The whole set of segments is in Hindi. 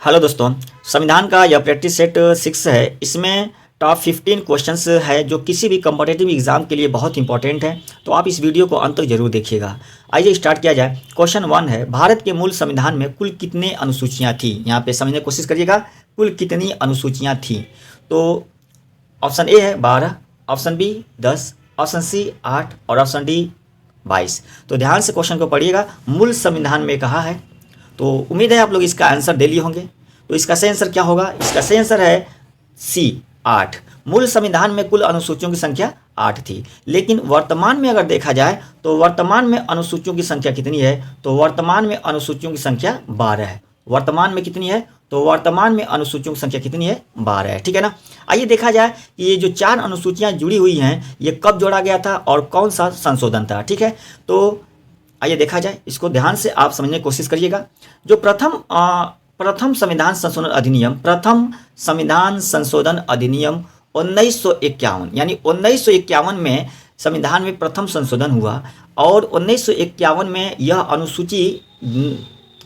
हेलो दोस्तों, संविधान का यह प्रैक्टिस सेट 6 है। इसमें टॉप 15 क्वेश्चंस है जो किसी भी कॉम्पिटिटिव एग्जाम के लिए बहुत इंपॉर्टेंट है। तो आप इस वीडियो को अंत तक जरूर देखिएगा। आइए स्टार्ट किया जाए। क्वेश्चन 1 है, भारत के मूल संविधान में कुल कितने अनुसूचियाँ थी। यहाँ पे समझने की कोशिश करिएगा, कुल कितनी अनुसूचियाँ थी। तो ऑप्शन ए है 12, ऑप्शन बी 10, ऑप्शन सी 8 और ऑप्शन डी 22। तो ध्यान से क्वेश्चन को पढ़िएगा। मूल संविधान में कहा है, तो उम्मीद है आप लोग इसका आंसर दे लिए होंगे। तो इसका सही आंसर क्या होगा? इसका सही आंसर है सी 8। मूल संविधान में कुल अनुसूचियों की संख्या 8 थी, लेकिन वर्तमान में अगर देखा जाए तो वर्तमान में अनुसूचियों की संख्या कितनी है? तो वर्तमान में अनुसूचियों की संख्या 12 है। वर्तमान में कितनी है? तो वर्तमान में अनुसूचियों की संख्या कितनी है? 12 है। ठीक है ना। आइए देखा जाए कि ये जो 4 अनुसूचियां जुड़ी हुई हैं ये कब जोड़ा गया था और कौन सा संशोधन था। ठीक है, तो आइए देखा जाए। इसको ध्यान से आप समझने की कोशिश करिएगा। जो प्रथम संविधान संशोधन अधिनियम, प्रथम संविधान संशोधन अधिनियम 1951, यानी 1951 में संविधान में प्रथम संशोधन हुआ और 1951 में यह अनुसूची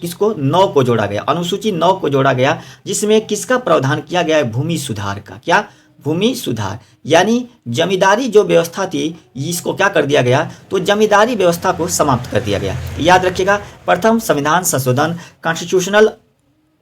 किसको 9 को जोड़ा गया। अनुसूची 9 को जोड़ा गया, जिसमें किसका प्रावधान किया गया है? भूमि सुधार का। क्या? भूमि सुधार, यानी जमींदारी जो व्यवस्था थी इसको क्या कर दिया गया? तो जमींदारी व्यवस्था को समाप्त कर दिया गया। याद रखिएगा, प्रथम संविधान संशोधन कॉन्स्टिट्यूशनल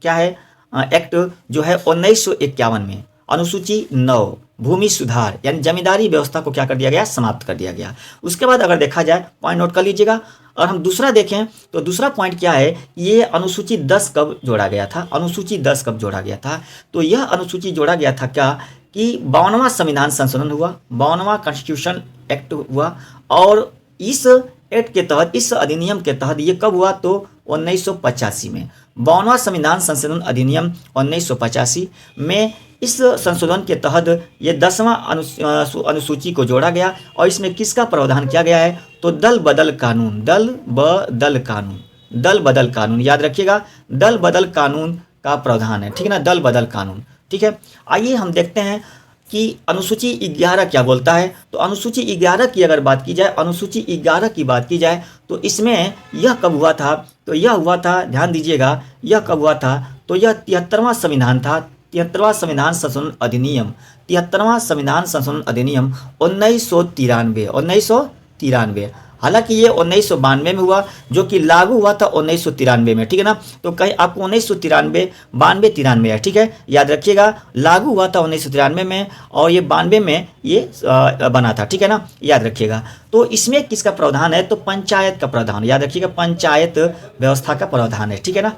क्या है एक्ट जो है 1951 में अनुसूची 9 भूमि सुधार यानी जमींदारी व्यवस्था को क्या कर दिया गया? समाप्त कर दिया गया। उसके बाद अगर देखा जाए, पॉइंट नोट कर लीजिएगा। और हम दूसरा देखें तो दूसरा पॉइंट क्या है? ये अनुसूची 10 कब जोड़ा गया था? अनुसूची 10 कब जोड़ा गया था? तो यह अनुसूची जोड़ा गया था क्या कि 52वां संविधान संशोधन हुआ, 52वां कॉन्स्टिट्यूशन एक्ट हुआ। और इस एक्ट के तहत, इस अधिनियम के तहत ये कब हुआ? तो 1985 में 52वां संविधान संशोधन अधिनियम 1985 में इस संशोधन के तहत ये 10वां अनुसूची को जोड़ा गया। और इसमें किसका प्रावधान किया गया है? तो दल बदल कानून, दल बदल कानून, दल बदल कानून। याद रखिएगा, दल बदल कानून का प्रावधान है। ठीक है ना, दल बदल कानून। ठीक है, आइए हम देखते हैं कि अनुसूची 11 क्या बोलता है। तो अनुसूची 11 की अगर बात की जाए, अनुसूची 11 की बात की जाए तो इसमें यह कब हुआ था? तो यह हुआ था, ध्यान दीजिएगा, यह कब हुआ था? तो यह 73वां संविधान था, 73वां संविधान संशोधन अधिनियम, 73वां संविधान संशोधन अधिनियम 1993, 1993। हालांकि ये 1992 में हुआ, जो कि लागू हुआ था 1993 में। ठीक है ना, तो कहीं आपको 1993, 92, 93 है। ठीक है, याद रखिएगा, लागू हुआ था 1993 में और ये 92 में ये बना था। ठीक है ना, याद रखिएगा। तो इसमें किसका प्रावधान है? तो पंचायत का प्रावधान। याद रखिएगा, पंचायत व्यवस्था का प्रावधान है। ठीक है ना।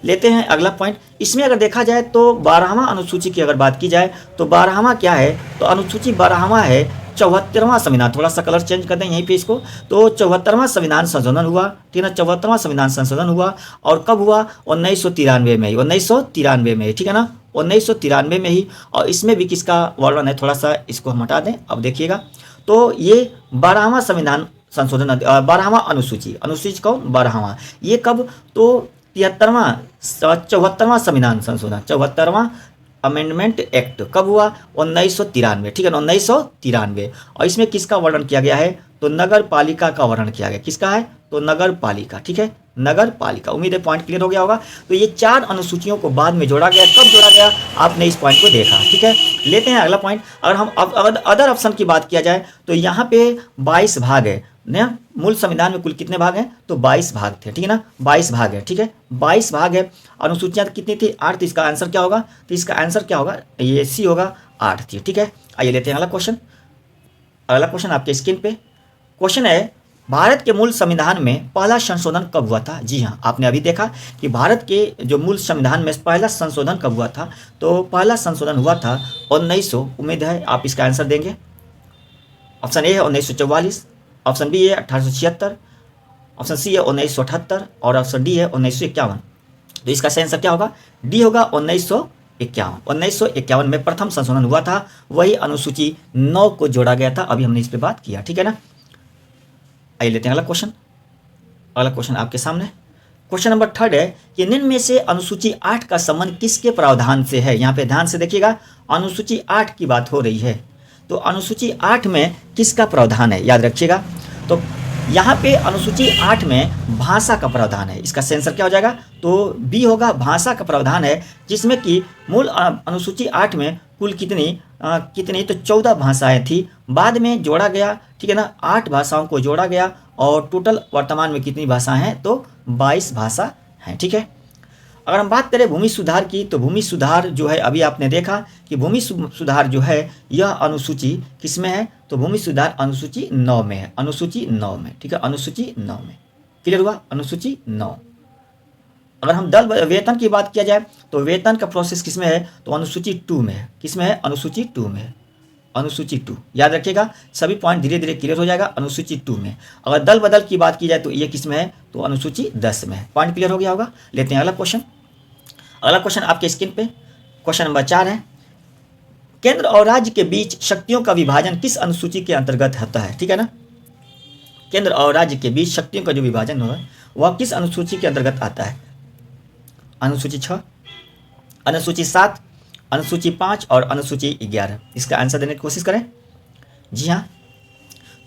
लेते हैं अगला पॉइंट। इसमें अगर देखा जाए तो 12वां अनुसूची की अगर बात की जाए तो 12वां क्या है? तो अनुसूची 12वां है 74वां संविधान। थोड़ा सा कलर चेंज कर दें यहीं पे इसको। तो 74वां संविधान संशोधन हुआ। ठीक है ना, 74वां संविधान संशोधन हुआ और कब हुआ? 1993 में ही, 1993 में ही। ठीक है ना, 1993 में ही। और इसमें भी किसका वर्णन है? थोड़ा सा इसको हम हटा दें। अब देखिएगा, तो ये 12वां संविधान संशोधन, 12वां अनुसूची, अनुसूची कौन? 12वां। ये कब? तो 74वां संविधान संशोधन, 74वां अमेंडमेंट एक्ट कब हुआ? 1993। ठीक है ना, 1993। और इसमें किसका वर्णन किया गया है? तो नगर पालिका का वर्णन किया गया। किसका है? तो नगर पालिका। ठीक है, नगर पालिका। उम्मीद है पॉइंट क्लियर हो गया होगा। तो ये 4 अनुसूचियों को बाद में जोड़ा गया। कब जोड़ा गया? आपने इस पॉइंट को देखा। ठीक है, लेते हैं अगला पॉइंट। अगर हम अदर ऑप्शन की बात किया जाए तो यहाँ पे 22 भाग है ना। मूल संविधान में कुल कितने भाग हैं? तो 22 भाग थे। ठीक है ना, 22 भाग है। ठीक है, 22 भाग है। अनुसूचियां कितनी थी? 8। तो इसका आंसर क्या होगा? तो इसका आंसर क्या होगा? ये सी होगा, 8 थी। ठीक है, आइए लेते हैं अगला क्वेश्चन। अगला क्वेश्चन आपके स्क्रीन पे क्वेश्चन है, भारत के मूल संविधान में पहला संशोधन कब हुआ था? जी हाँ, आपने अभी देखा कि भारत के जो मूल संविधान में पहला संशोधन कब हुआ था? तो पहला संशोधन हुआ था 1900। उम्मीद है आप इसका आंसर देंगे। ऑप्शन ए है 1944, ऑप्शन बी है 1876, ऑप्शन सी है 1978 और ऑप्शन डी है 1951। तो इसका सही आंसर क्या होगा? डी होगा 1951। 1951 में प्रथम संशोधन हुआ था, वही अनुसूची 9 को जोड़ा गया था। अभी हमने इस पर बात किया। ठीक है ना, आइए लेते हैं अगला क्वेश्चन। अगला क्वेश्चन आपके सामने क्वेश्चन नंबर 3 है कि निम्न में से अनुसूची 8 का संबंध किसके प्रावधान से है? यहाँ पे ध्यान से देखिएगा, अनुसूची 8 की बात हो रही है। तो अनुसूची 8 में किसका प्रावधान है? याद रखिएगा। तो यहाँ पे अनुसूची 8 में भाषा का प्रावधान है, इसका सेंसर क्या हो जाएगा? तो बी होगा, भाषा का प्रावधान है, जिसमें कि मूल अनुसूची 8 में कुल कितनी तो 14 भाषाएं थी, बाद में जोड़ा गया, ठीक है ना, 8 भाषाओं को जोड़ा गया और टोटल वर्तमान में कितनी भाषा हैं? तो 22 भाषा हैं, ठीक है। अगर हम बात करें भूमि सुधार की, तो भूमि सुधार जो है अभी आपने देखा कि भूमि सुधार जो है यह अनुसूची किस में है? तो भूमि सुधार अनुसूची 9 में है, अनुसूची 9 में, ठीक है, अनुसूची 9 में। क्लियर हुआ? अनुसूची 9। अगर हम दल वेतन की बात किया जाए तो वेतन का प्रोसेस किस में है? तो अनुसूची 2 में है। किस में है? अनुसूची 2 में है, अनुसूची 2। याद रखिएगा, सभी पॉइंट धीरे धीरे क्लियर हो जाएगा। अनुसूची 2 में। अगर दल बदल की बात की जाए तो ये किस में है? तो अनुसूची 10 में है। पॉइंट क्लियर हो गया होगा। लेते हैं अगला क्वेश्चन। अगला क्वेश्चन आपके स्क्रीन पे क्वेश्चन नंबर 4 है, केंद्र और राज्य के बीच शक्तियों का विभाजन किस अनुसूची के अंतर्गत होता है? ठीक है ना, केंद्र और राज्य के बीच शक्तियों का जो विभाजन हो वह किस अनुसूची के अंतर्गत आता है? अनुसूची 6, अनुसूची 7, अनुसूची 5 और अनुसूची 11। इसका आंसर देने की कोशिश करें। जी हाँ,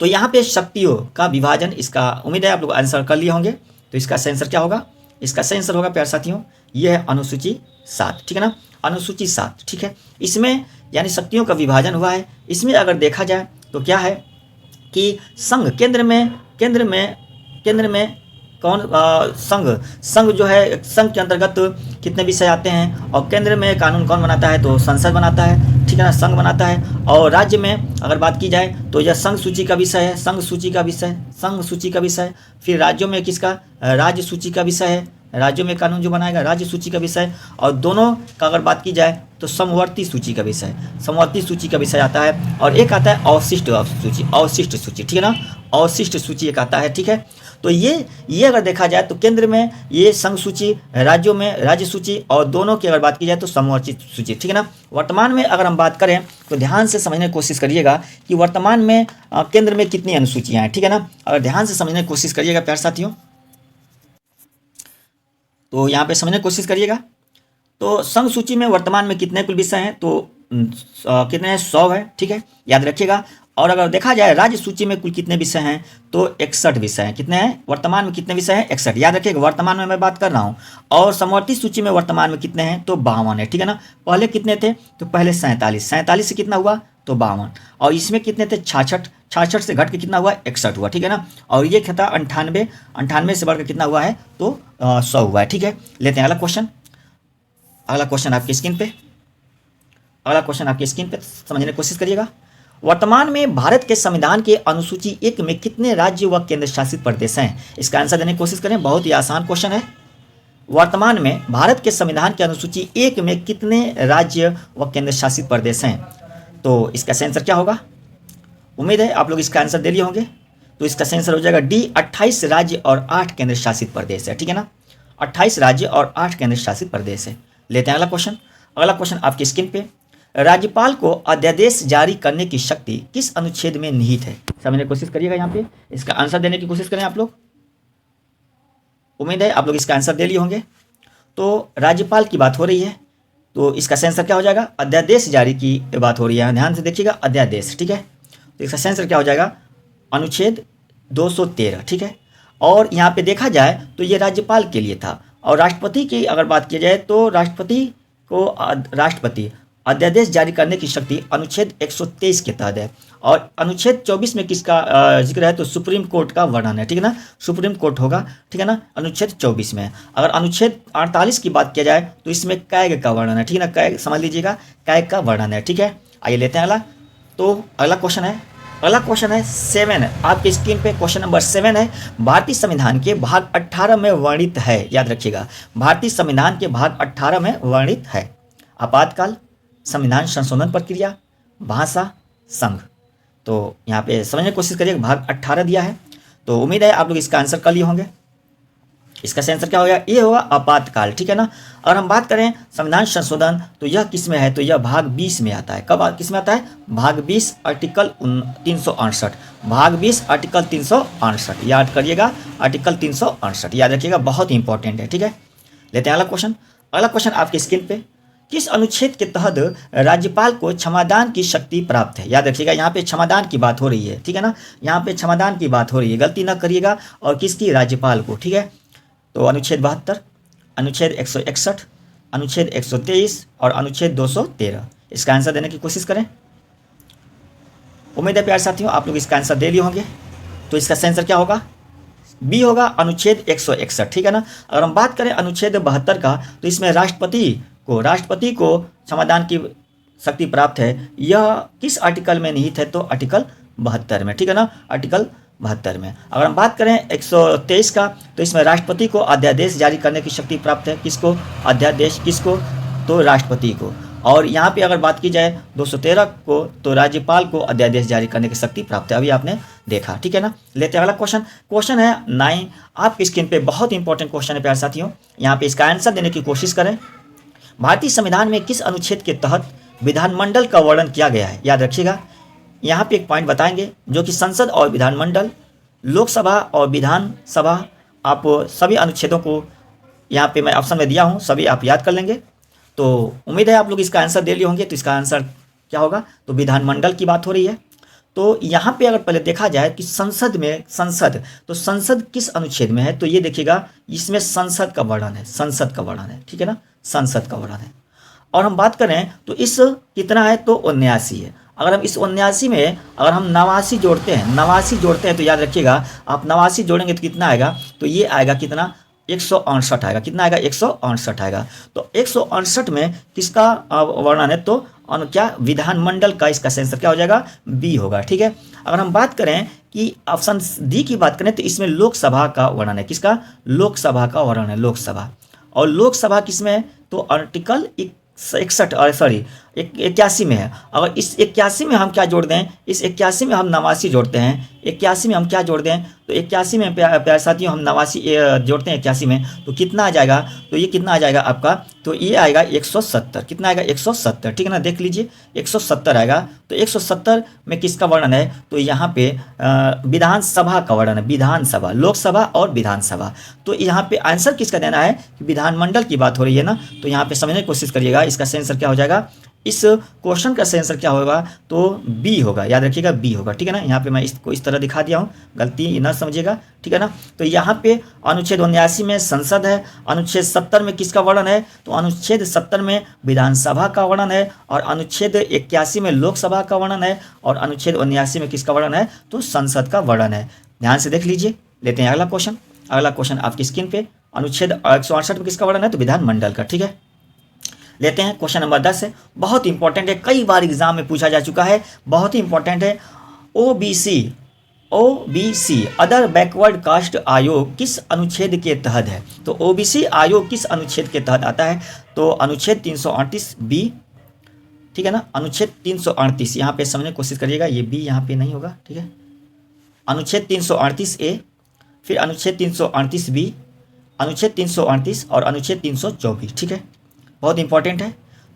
तो यहाँ पे शक्तियों का विभाजन, इसका उम्मीद है आप लोग आंसर कर लिए होंगे। तो इसका सेंसर क्या होगा? इसका सेंसर होगा प्यारे साथियों, ये है अनुसूची 7, ठीक है ना, अनुसूची 7, ठीक है। इसमें यानी शक्तियों का विभाजन हुआ है। इसमें अगर देखा जाए तो क्या है कि संघ, केंद्र में कौन संघ जो है, संघ के अंतर्गत कितने विषय आते हैं, और केंद्र में कानून कौन बनाता है? तो संसद बनाता है, ठीक है ना, संघ बनाता है। और राज्य में अगर बात की जाए तो यह संघ सूची का विषय है, संघ सूची का विषय। फिर राज्यों में किसका? राज्य सूची का विषय है, राज्यों में कानून जो बनाएगा राज्य सूची का विषय। और दोनों का अगर बात की जाए तो समवर्ती सूची का विषय आता है। और एक आता है अवशिष्ट सूची, ठीक है ना, अवशिष्ट सूची एक आता है, ठीक है। तो ये अगर देखा जाए तो केंद्र में ये संघ सूची, राज्यों में राज्य सूची, और दोनों की अगर बात की जाए तो समवर्ती सूची, ठीक है ना। वर्तमान में अगर हम बात करें तो ध्यान से समझने की कोशिश करिएगा कि वर्तमान में केंद्र में कितनी अनुसूचियाँ हैं, ठीक है ना। अगर ध्यान से समझने की कोशिश करिएगा प्यारे साथियों, तो यहाँ पे समझने की कोशिश करिएगा। तो संघ सूची में वर्तमान में कितने कुल विषय हैं? तो कितने हैं? 100 है, ठीक है, याद रखिएगा। और अगर देखा जाए राज्य सूची में कुल कितने विषय हैं? तो 61 विषय हैं। कितने हैं? वर्तमान में कितने विषय हैं? 61, याद रखिएगा, वर्तमान में मैं बात कर रहा हूँ। और समवर्ती सूची में वर्तमान में कितने हैं? तो 52 है, ठीक है ना। पहले कितने थे? तो पहले 47 से कितना हुआ? तो 52। और इसमें कितने थे? 66 से घट के कितना हुआ? 61 हुआ, ठीक है ना। और ये था 98 से बढ़कर कितना हुआ है? तो 100 हुआ है, ठीक है। लेते हैं अगला क्वेश्चन। अगला क्वेश्चन आपकी स्क्रीन पे समझने की कोशिश करिएगा। वर्तमान में भारत के संविधान के अनुसूची 1 में कितने राज्य व केंद्र शासित प्रदेश हैं? इसका आंसर देने की कोशिश करें, बहुत ही आसान क्वेश्चन है। वर्तमान में भारत के संविधान के अनुसूची 1 में कितने राज्य व केंद्र शासित प्रदेश हैं? तो इसका सेंसर क्या होगा? उम्मीद है आप लोग इसका आंसर दे लिए होंगे। तो इसका सेंसर हो जाएगा डी, 28 राज्य और 8 केंद्र शासित प्रदेश है, ठीक है ना, 28 राज्य और 8 केंद्र शासित प्रदेश है। लेते हैं अगला क्वेश्चन। अगला क्वेश्चन आपकी स्क्रीन पे, राज्यपाल को अध्यादेश जारी करने की शक्ति किस अनुच्छेद में निहित है? समझने की कोशिश करिएगा, यहाँ पे इसका आंसर देने की कोशिश करें आप लोग। उम्मीद है आप लोग इसका आंसर दे लिए होंगे। तो राज्यपाल की बात हो रही है, तो इसका सेंसर क्या हो जाएगा? अध्यादेश जारी की बात हो रही है, ध्यान से देखिएगा, अध्यादेश, ठीक है। तो इसका सेंसर क्या हो जाएगा? अनुच्छेद 213, ठीक है। और यहाँ पे देखा जाए तो ये राज्यपाल के लिए था। और राष्ट्रपति की अगर बात की जाए तो राष्ट्रपति अध्यादेश जारी करने की शक्ति अनुच्छेद 123 के तहत है। और अनुच्छेद 24 में किसका जिक्र है? तो सुप्रीम कोर्ट का वर्णन है, ठीक है ना, सुप्रीम कोर्ट होगा, ठीक है ना, अनुच्छेद 24 में। अगर अनुच्छेद 48 की बात किया जाए तो इसमें कैग का वर्णन है, ठीक है ना, कैग समझ लीजिएगा, कैग का वर्णन है, ठीक है। आइए लेते हैं अगला। तो अगला क्वेश्चन है 7, आपके स्क्रीन पे क्वेश्चन नंबर 7 है। भारतीय संविधान के भाग 18 में वर्णित है, याद रखिएगा, भारतीय संविधान के भाग 18 में वर्णित है आपातकाल, संविधान संशोधन प्रक्रिया, भाषा, संघ। तो यहाँ पे समझने की कोशिश करिए, भाग 18 दिया है। तो उम्मीद है आप लोग इसका आंसर कर लिए होंगे। इसका सेंसर क्या होगा? ये होगा आपातकाल, ठीक है ना। अगर हम बात करें संविधान संशोधन तो यह किस में है? तो यह भाग 20 में आता है। कब किस में आता है? भाग 20 आर्टिकल 368, भाग 20 आर्टिकल 368, याद करिएगा, आर्टिकल 368 याद रखिएगा, बहुत ही इंपॉर्टेंट है, ठीक है। लेते हैं अगला क्वेश्चन। अगला क्वेश्चन आपकी स्क्रीन पे किस अनुच्छेद के तहत राज्यपाल को क्षमादान की शक्ति प्राप्त है? याद रखिएगा, यहाँ पे क्षमादान की बात हो रही है, ठीक है ना, यहाँ पे क्षमादान की बात हो रही है, गलती ना करिएगा। और किसकी? राज्यपाल को, ठीक है। तो अनुच्छेद 72, अनुच्छेद 161, अनुच्छेद 123 और अनुच्छेद 213। इसका आंसर देने की कोशिश करें। उम्मीद है प्यारे साथियों आप लोग इसका आंसर दे लिए होंगे। तो इसका सही आंसर क्या होगा? बी होगा, अनुच्छेद 161, ठीक है ना। अगर हम बात करें अनुच्छेद 72 का, तो इसमें राष्ट्रपति को क्षमादान की शक्ति प्राप्त है। यह किस आर्टिकल में निहित है? तो आर्टिकल 72 में, ठीक है ना, आर्टिकल 72 में। अगर हम बात करें 123 का, तो इसमें राष्ट्रपति को अध्यादेश जारी करने की शक्ति प्राप्त है। किसको? अध्यादेश किसको? तो राष्ट्रपति को। और यहाँ पे अगर बात की जाए 213 को, तो राज्यपाल को अध्यादेश जारी करने की शक्ति प्राप्त है। अभी आपने देखा, ठीक है ना। लेते हैं अगला क्वेश्चन है 9 आपकी स्क्रीन पे। बहुत इंपॉर्टेंट क्वेश्चन है प्यारे साथियों, यहाँ पे इसका आंसर देने की कोशिश करें। भारतीय संविधान में किस अनुच्छेद के तहत विधानमंडल का वर्णन किया गया है? याद रखिएगा, यहाँ पे एक पॉइंट बताएंगे जो कि संसद और विधानमंडल, लोकसभा और विधानसभा, आप सभी अनुच्छेदों को यहाँ पे मैं ऑप्शन में दिया हूँ, सभी आप याद कर लेंगे। तो उम्मीद है आप लोग इसका आंसर दे लिए होंगे। तो इसका आंसर क्या होगा? तो विधानमंडल की बात हो रही है। तो यहाँ पे अगर पहले देखा जाए कि संसद तो संसद किस अनुच्छेद में है? तो ये देखिएगा, इसमें संसद का वर्णन है, ठीक है ना, संसद का वर्णन है। और हम बात करें तो इस कितना है? तो 79 है। अगर हम इस 79 में अगर हम 89 जोड़ते हैं तो याद रखिएगा, आप 89 जोड़ेंगे तो कितना आएगा? तो ये आएगा कितना? 168 आएगा। कितना आएगा? 168 आएगा। तो 168 में किसका वर्णन है? तो क्या? विधानमंडल का। इसका आंसर क्या हो जाएगा? बी होगा, ठीक है। अगर हम बात करें कि ऑप्शन डी की बात करें, तो इसमें लोकसभा का वर्णन है। किसका? लोकसभा का वर्णन है, लोकसभा। और लोकसभा किसमें है? तो आर्टिकल 81 में है। अगर इस 81 में हम क्या जोड़ दें? इस 81 में हम 89 जोड़ते हैं। 81 में हम क्या जोड़ दें? तो 81 में प्यारे साथियों हम 89 जोड़ते हैं 81 में, तो कितना आ जाएगा? तो ये कितना आ जाएगा आपका? तो ये आएगा 170। कितना आएगा? 170, ठीक है ना, देख लीजिए 170 आएगा। तो 170 में किसका वर्णन है? तो यहाँ पे विधानसभा का वर्णन है, विधानसभा, लोकसभा और विधानसभा। तो यहाँ पे आंसर किसका देना है? कि विधानमंडल की बात हो रही है ना। तो यहाँ पे समझने की कोशिश करिएगा, इसका सही आंसर क्या हो जाएगा? इस क्वेश्चन का सही आंसर क्या होगा? तो बी होगा, याद रखिएगा, बी होगा, ठीक है ना। यहाँ पे मैं इसको इस तरह दिखा दिया हूँ, गलती ना समझिएगा, ठीक है ना। तो यहाँ पे अनुच्छेद 79 में संसद है, अनुच्छेद 70 में किसका वर्णन है? तो अनुच्छेद 70 में विधानसभा का वर्णन है, और अनुच्छेद 81 में लोकसभा का वर्णन है, और अनुच्छेद 79 में किसका वर्णन है? तो संसद का वर्णन है। ध्यान से देख लीजिए। लेते हैं अगला क्वेश्चन आपकी स्क्रीन पे। अनुच्छेद 168 में किसका वर्णन है? तो विधानमंडल का, ठीक है। लेते हैं क्वेश्चन नंबर 10 है, बहुत इंपॉर्टेंट है, कई बार एग्जाम में पूछा जा चुका है, बहुत ही इंपॉर्टेंट है। ओबीसी अदर बैकवर्ड कास्ट आयोग किस अनुच्छेद के तहत है? तो ओबीसी आयोग किस अनुच्छेद के तहत आता है? तो अनुच्छेद 338 बी, ठीक है ना, अनुच्छेद 338। यहाँ पे समझने की कोशिश करिएगा, ये बी यहाँ पे नहीं होगा, ठीक है। अनुच्छेद 338 ए, फिर अनुच्छेद 338 बी, अनुच्छेद 338 और अनुच्छेद 324, ठीक है, बहुत इंपॉर्टेंट है।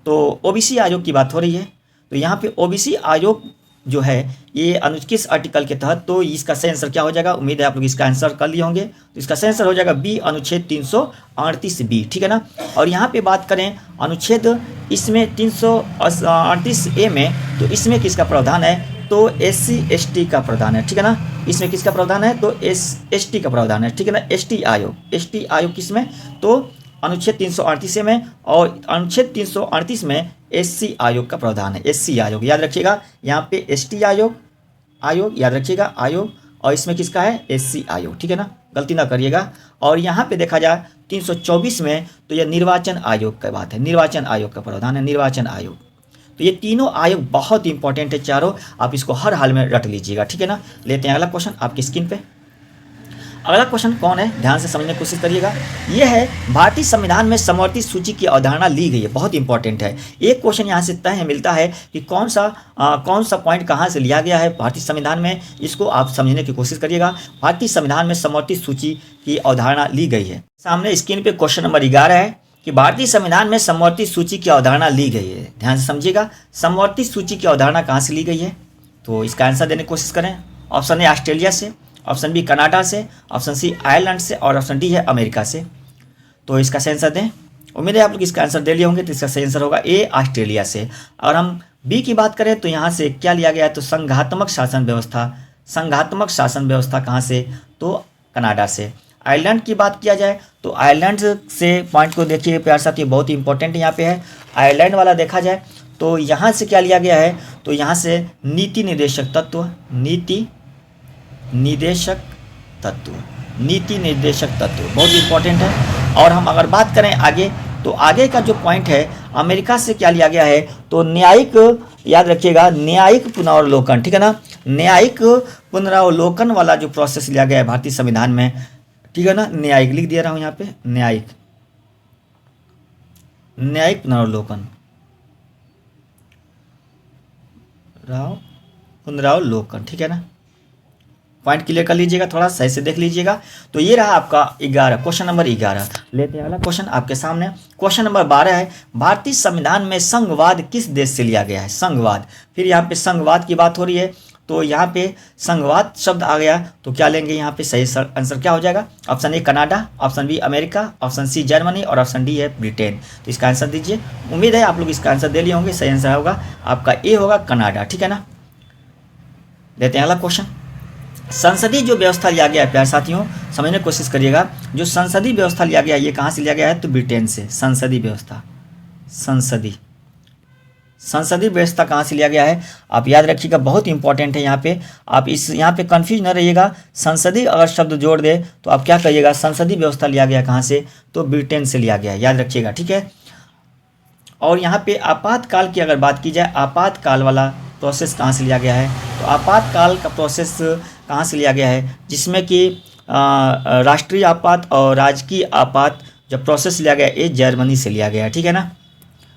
तो ओबीसी आयोग की बात हो रही है। तो यहाँ पे ओबीसी आयोग जो है ये किस आर्टिकल के तहत? तो इसका सही आंसर क्या हो जाएगा? उम्मीद है आप लोग इसका आंसर कर लिए होंगे। तो इसका सही आंसर हो जाएगा बी, अनुच्छेद 338 बी, ठीक है ना। और यहाँ पे बात करें अनुच्छेद इसमें 338 ए में, तो इसमें किसका प्रावधान है? तो SC ST का प्रावधान है, ठीक है ना। इसमें किसका प्रावधान है? तो ST का प्रावधान है, ठीक है ना। ST आयोग किसमें? तो अनुच्छेद 338 में, और अनुच्छेद 338 में SC आयोग का प्रावधान है, SC आयोग, याद रखिएगा। यहाँ पे ST आयोग याद रखिएगा, आयोग, और इसमें किसका है? SC आयोग, ठीक है ना, गलती ना करिएगा। और यहाँ पे देखा जाए 324 में, तो यह निर्वाचन आयोग की बात है, निर्वाचन आयोग का प्रावधान है, निर्वाचन आयोग। तो ये तीनों आयोग बहुत इंपॉर्टेंट है, चारों, आप इसको हर हाल में रट लीजिएगा, ठीक है ना। लेते हैं अगला क्वेश्चन आपकी स्क्रीन पे। अगला क्वेश्चन कौन है? ध्यान से समझने की कोशिश करिएगा। यह है भारतीय संविधान में समवर्ती सूची की अवधारणा ली गई है, बहुत इंपॉर्टेंट है। एक क्वेश्चन यहाँ से तय मिलता है कि कौन सा पॉइंट कहाँ से लिया गया है भारतीय संविधान में, इसको आप समझने की कोशिश करिएगा। भारतीय संविधान में समवर्ती सूची की अवधारणा ली गई है। सामने स्क्रीन पे क्वेश्चन नंबर 11 है कि भारतीय संविधान में समवर्ती सूची की अवधारणा ली गई है। ध्यान से समझिएगा, समवर्ती सूची की अवधारणा कहाँ से ली गई है? तो इसका आंसर देने की कोशिश करें। ऑप्शन ए ऑस्ट्रेलिया से, ऑप्शन बी कनाडा से, ऑप्शन सी आयरलैंड से, और ऑप्शन डी है अमेरिका से। तो इसका सही आंसर दें। उम्मीद है आप लोग इसका आंसर दे लिए होंगे। तो इसका सही आंसर होगा ए, ऑस्ट्रेलिया से। और हम बी की बात करें तो यहाँ से क्या लिया गया है, तो संघात्मक शासन व्यवस्था। संघात्मक शासन व्यवस्था कहाँ से, तो कनाडा से। आयरलैंड की बात किया जाए तो आयरलैंड से पॉइंट को देखिए प्यार साथी, बहुत ही इंपॉर्टेंट यहाँ पे है। आयरलैंड वाला देखा जाए तो यहाँ से क्या लिया गया है, तो यहाँ से नीति निर्देशक तत्व, नीति निर्देशक तत्व, नीति निर्देशक तत्व बहुत इंपॉर्टेंट है। और हम अगर बात करें आगे, तो आगे का जो पॉइंट है अमेरिका से क्या लिया गया है, तो न्यायिक, याद रखिएगा न्यायिक पुनरावलोकन, ठीक है ना। न्यायिक पुनरावलोकन वाला जो प्रोसेस लिया गया है भारतीय संविधान में, ठीक है ना। न्यायिक लिख दिया रहा हूँ यहाँ पे, न्यायिक, न्यायिक पुनरावलोकन, पुनरावलोकन, ठीक है ना। पॉइंट क्लियर कर लीजिएगा, थोड़ा सही से देख लीजिएगा। तो ये रहा आपका 11, क्वेश्चन नंबर 11। लेते हैं अगला क्वेश्चन आपके सामने। क्वेश्चन नंबर 12 है, भारतीय संविधान में संघवाद किस देश से लिया गया है। संघवाद, फिर यहाँ पे संघवाद की बात हो रही है, तो यहाँ पे संघवाद शब्द आ गया, तो क्या लेंगे यहाँ पे, सही आंसर क्या हो जाएगा। Option A Canada, option B America, option C Germany और ऑप्शन डी है ब्रिटेन। तो इसका आंसर दीजिए। उम्मीद है आप लोग इसका आंसर दे लिए होंगे। सही आंसर होगा आपका ए होगा कनाडा, ठीक है ना। लेते हैं अगला क्वेश्चन। संसदीय जो व्यवस्था लिया गया है प्यारे साथियों, समझने की कोशिश करिएगा। जो संसदीय व्यवस्था लिया गया है ये कहाँ से लिया गया है, तो ब्रिटेन से। संसदीय व्यवस्था, संसदीय व्यवस्था कहाँ से लिया गया है, आप याद रखिएगा, बहुत इंपॉर्टेंट है यहाँ पे। आप यहाँ पे कंफ्यूज न रहिएगा। संसदीय अगर शब्द जोड़ दे तो आप क्या कहिएगा, संसदीय व्यवस्था लिया गया कहाँ से, तो ब्रिटेन से लिया गया है, याद रखिएगा, ठीक है। और यहाँ पे आपातकाल की अगर बात की जाए, आपातकाल वाला प्रोसेस कहाँ से लिया गया है, तो आपातकाल का प्रोसेस कहाँ से लिया गया है, जिसमें कि राष्ट्रीय आपात और राजकीय आपात जब प्रोसेस लिया गया ये जर्मनी से लिया गया है, ठीक है ना।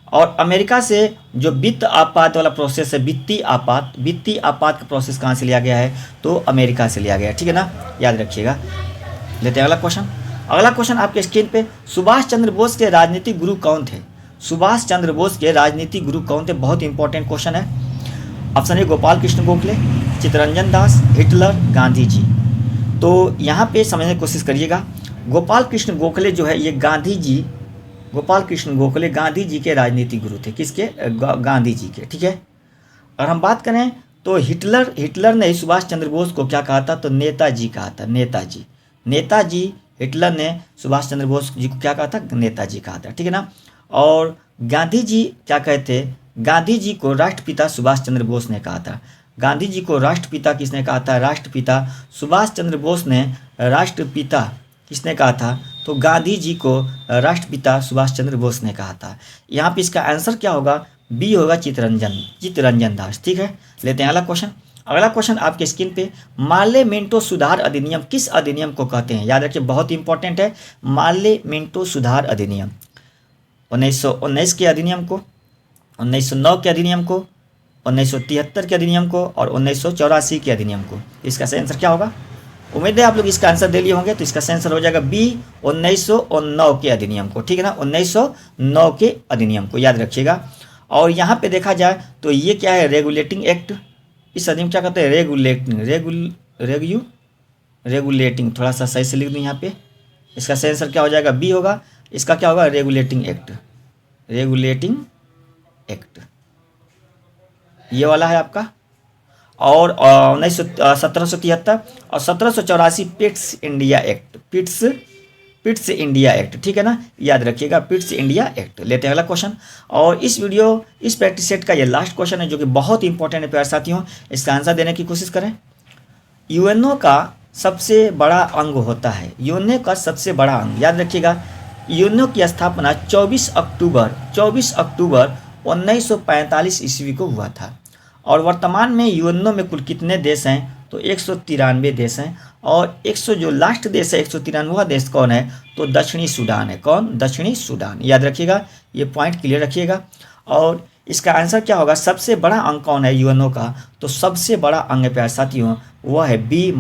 और अमेरिका से जो वित्त आपात वाला प्रोसेस है, वित्तीय आपात का प्रोसेस कहाँ से लिया गया है, तो अमेरिका से लिया गया है, ठीक है ना, याद रखिएगा। लेते हैं अगला क्वेश्चन। अगला क्वेश्चन आपके स्क्रीन पे, सुभाष चंद्र बोस के राजनीतिक गुरु कौन थे। सुभाष चंद्र बोस के राजनीतिक गुरु कौन थे, बहुत इंपॉर्टेंट क्वेश्चन है। Option A Gopal Krishna Gokhale, Chittaranjan Das, Hitler, Gandhi ji. तो यहाँ पे समझने की कोशिश करिएगा। गोपाल कृष्ण गोखले जो है ये गांधी जी, गोपाल कृष्ण गोखले गांधी जी के राजनीतिक गुरु थे। किसके, गांधी जी के, ठीक है। और हम बात करें तो हिटलर ने सुभाष चंद्र बोस को क्या कहा था, तो नेताजी कहा था, नेताजी। हिटलर ने सुभाष चंद्र बोस जी को क्या कहा था, नेताजी कहा था, ठीक है ना। और गांधी जी क्या कहते, गांधी जी को राष्ट्रपिता सुभाष चंद्र बोस ने कहा था। गांधी जी को राष्ट्रपिता किसने कहा था, राष्ट्रपिता सुभाष चंद्र बोस ने राष्ट्रपिता किसने कहा था, तो गांधी जी को राष्ट्रपिता सुभाष चंद्र बोस ने कहा था। यहाँ पे इसका आंसर क्या होगा, बी होगा चित्तरंजन दास, ठीक है। लेते हैं अगला क्वेश्चन। अगला क्वेश्चन आपके स्क्रीन पे, मार्ले मिंटो सुधार अधिनियम किस अधिनियम को कहते हैं, याद रखिए बहुत इंपॉर्टेंट है। मार्ले मिंटो सुधार अधिनियम 1919 के अधिनियम को, 1909 के अधिनियम को, 1973 के अधिनियम को और 1984 के अधिनियम को। इसका सही आंसर क्या होगा, उम्मीद है आप लोग इसका आंसर दे लिए होंगे। तो इसका सही आंसर हो जाएगा बी 1909 के अधिनियम को, ठीक है ना, 1909 के अधिनियम को, याद रखिएगा। और यहाँ पे देखा जाए तो ये क्या है, रेगुलेटिंग एक्ट। इस अधिनियम क्या कहते हैं, रेगुलेटिंग, थोड़ा सा सही से लिख दूँ यहाँ पे। इसका सही आंसर क्या हो जाएगा, बी होगा। इसका क्या होगा, रेगुलेटिंग एक्ट, ये वाला है आपका। और 1773 और 1784 पिट्स इंडिया एक्ट, ठीक है ना, याद रखिएगा, पिट्स इंडिया एक्ट। लेते हैं अगला क्वेश्चन। और इस प्रैक्टिस सेट का ये लास्ट क्वेश्चन है जो कि बहुत इंपॉर्टेंट है प्यारे साथियों। इसका आंसर देने की कोशिश करें। यूएनओ का सबसे बड़ा अंग होता है, यूएनओ का सबसे बड़ा अंग, याद रखिएगा। यूएनओ की स्थापना 24 अक्टूबर 1945 ईस्वी को हुआ था। और वर्तमान में यूएनओ में कुल कितने देश हैं, तो 193 देश हैं। और 100 जो लास्ट देश है 193वां देश कौन है, तो दक्षिणी सूडान है। कौन, दक्षिणी सूडान, याद रखिएगा, ये पॉइंट क्लियर रखिएगा। और इसका आंसर क्या होगा, सबसे बड़ा अंग कौन है यूएनओ का, तो सबसे बड़ा अंग है प्यारे साथियों वह है बी,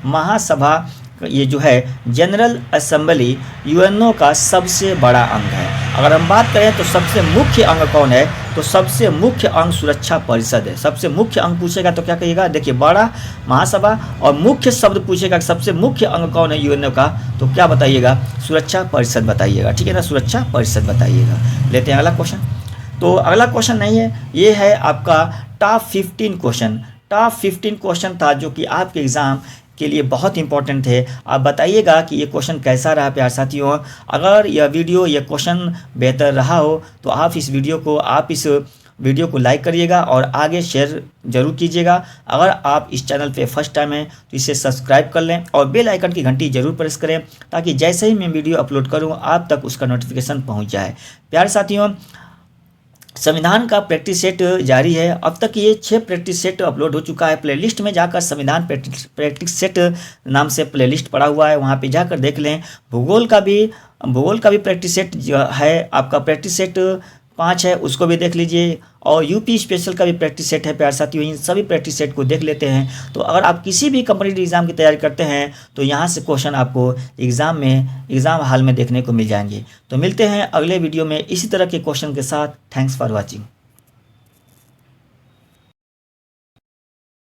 महासभा। ये जो है जनरल असेंबली यूएनओ का सबसे बड़ा अंग है। अगर हम बात करें तो सबसे मुख्य अंग कौन है, तो सबसे मुख्य अंग सुरक्षा परिषद है। सबसे मुख्य अंग पूछेगा तो क्या कहिएगा, देखिए बड़ा महासभा, और मुख्य शब्द पूछेगा सबसे मुख्य अंग कौन है यूएनओ का, तो क्या बताइएगा, सुरक्षा परिषद बताइएगा। ठीक है ना, सुरक्षा परिषद बताइएगा। लेते हैं अगला क्वेश्चन। तो अगला क्वेश्चन नहीं है, ये है आपका टॉप 15 क्वेश्चन। टॉप 15 क्वेश्चन था जो कि आपके एग्ज़ाम के लिए बहुत इंपॉर्टेंट थे। आप बताइएगा कि ये क्वेश्चन कैसा रहा प्यारे साथियों। अगर यह वीडियो, यह क्वेश्चन बेहतर रहा हो तो आप इस वीडियो को लाइक करिएगा और आगे शेयर जरूर कीजिएगा। अगर आप इस चैनल पे फर्स्ट टाइम हैं तो इसे सब्सक्राइब कर लें और बेल आइकन की घंटी जरूर प्रेस करें, ताकि जैसे ही मैं वीडियो अपलोड करूं आप तक उसका नोटिफिकेशन पहुंच जाए। प्यारे साथियों, संविधान का प्रैक्टिस सेट जारी है। अब तक ये 6 प्रैक्टिस सेट अपलोड हो चुका है। प्लेलिस्ट में जाकर संविधान प्रैक्टिस सेट नाम से प्लेलिस्ट पड़ा हुआ है, वहाँ पे जाकर देख लें। भूगोल का भी प्रैक्टिस सेट है, आपका प्रैक्टिस सेट 5 है, उसको भी देख लीजिए। और यूपी स्पेशल का भी प्रैक्टिस सेट है प्यारे साथियों। इन सभी प्रैक्टिस सेट को देख लेते हैं। तो अगर आप किसी भी कॉम्पिटिटिव एग्जाम की तैयारी करते हैं तो यहाँ से क्वेश्चन आपको एग्ज़ाम हाल में देखने को मिल जाएंगे। तो मिलते हैं अगले वीडियो में इसी तरह के क्वेश्चन के साथ। Thanks for watching.